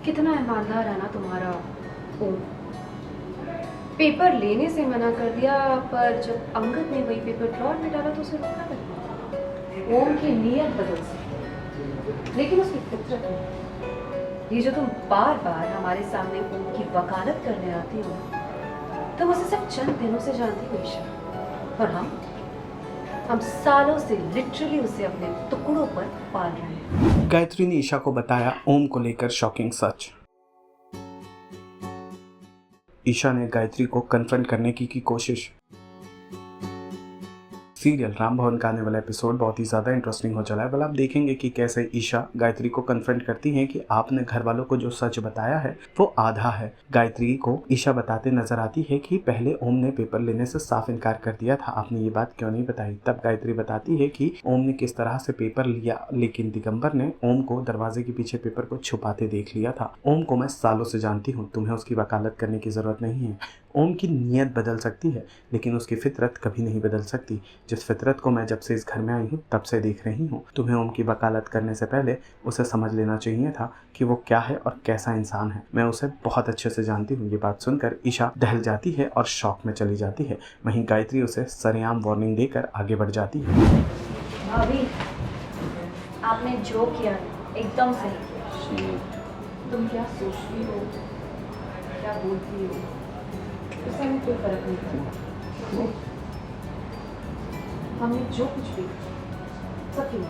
कितना ईमानदार है ना तुम्हारा ओम। पेपर लेने से मना कर दिया, पर जब अंगद ने वही पेपर ड्रॉर में डाला तो उसे रोका था। ओम की नीयत बदल सकती, लेकिन उसकी फितरत नहीं। ये जो तुम बार बार हमारे सामने ओम की वकालत करने आती हो, तुम उसे सिर्फ चंद दिनों से जानती हो ईशा, और हम सालों से लिटरली उसे अपने टुकड़ों पर पाल रहे हैं। गायत्री ने ईशा को बताया ओम को लेकर शॉकिंग सच। ईशा ने गायत्री को कन्फ्रंट करने की कोशिश। सीरियल राम भवन का आने वाला एपिसोड बहुत ही ज़्यादा इंटरेस्टिंग हो चला है। आप देखेंगे कि कैसे ईशा गायत्री को कन्फ्रंट करती हैं कि आपने घर वालों को जो सच बताया है वो आधा है। गायत्री को ईशा बताते नजर आती है कि पहले ओम ने पेपर लेने से साफ इनकार कर दिया था, आपने ये बात क्यों नहीं बताई। तब गायत्री बताती है कि ओम ने किस तरह से पेपर लिया, लेकिन दिगंबर ने ओम को दरवाजे के पीछे पेपर को छुपाते देख लिया था। ओम को मैं सालों से जानती हूँ, तुम्हें उसकी वकालत करने की जरूरत नहीं है। ओम की नीयत बदल सकती है, लेकिन उसकी फितरत कभी नहीं बदल सकती। जिस फितरत को मैं जब से इस घर में आई हूँ तब से देख रही हूँ। तुम्हें ओम की वकालत करने से पहले उसे समझ लेना चाहिए था कि वो क्या है और कैसा इंसान है। मैं उसे बहुत अच्छे से जानती हूँ। ये बात सुनकर ईशा दहल जाती है और शॉक में चली जाती है। वहीं गायत्री उसे सरेआम वार्निंग देकर आगे बढ़ जाती है। भाभी, आपने जो किया एकदम सही किया। तुम क्या सोचती हो, क्या बोलती हो, उससे हमें कोई फर्क नहीं पड़ता। हमने जो कुछ भी सब किया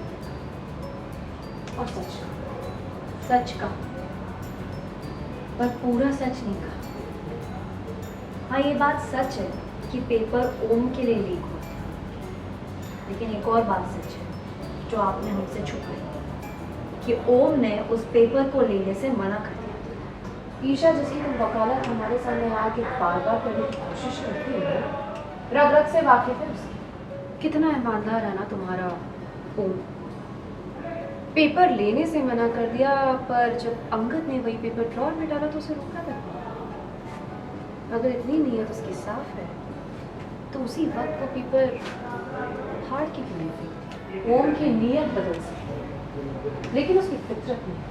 और सच का पर पूरा सच नहीं कहा। हाँ, ये बात सच है कि पेपर ओम के लिए लीक हुआ था, लेकिन एक और बात सच है जो आपने हमसे छुपाई, कि ओम ने उस पेपर को लेने से मना कर दिया। ईशा, जिसकी तुम वकालत हमारे सामने आके बार बार करने की कोशिश करती हो, रग रग से वाकिफ है उसकी। कितना ईमानदार है ना तुम्हारा ओम। पेपर लेने से मना कर दिया, पर जब अंगद ने वही पेपर ड्रॉर में डाला तो उसे रोका था। अगर इतनी नीयत उसकी साफ है तो उसी वक्त वो पेपर फाड़ के क्यों नहीं फेंकती। ओम की नीयत बदल सकती, लेकिन उसकी फितरत नहीं।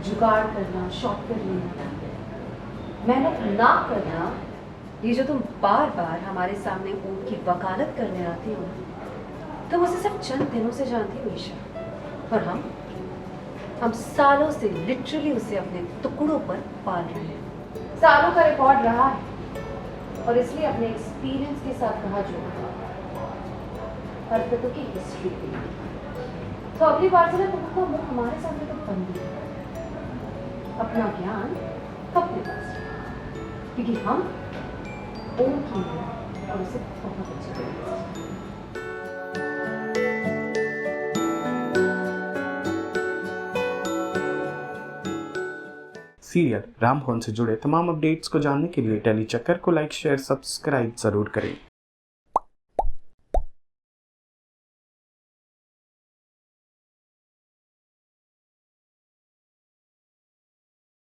जुगाड़ करना, शॉर्टकट लेना, मेहनत ना करना, ये जो तुम बार बार हमारे सामने ओम की वकालत करने आती हो, तुम उसे सिर्फ चंद दिनों से जानती हो ईशा, और हम सालों से लिटरली उसे अपने टुकड़ों पर पाल रहे हैं। सालों का रिकॉर्ड रहा है, और इसलिए अपने एक्सपीरियंस के साथ कहा जो हरकतों की हिस्ट्री के लिए। तो अगली बार से ना तुमको मुंह हमारे सामने तो बंद है, अपना ज्ञान अपने पास, क्योंकि हम ओम की हैं और उसे बहुत अच्छी तरह से। सीरियल राम भवन से जुड़े तमाम अपडेट्स को जानने के लिए टेली चक्कर को लाइक, शेयर, सब्सक्राइब जरूर करें।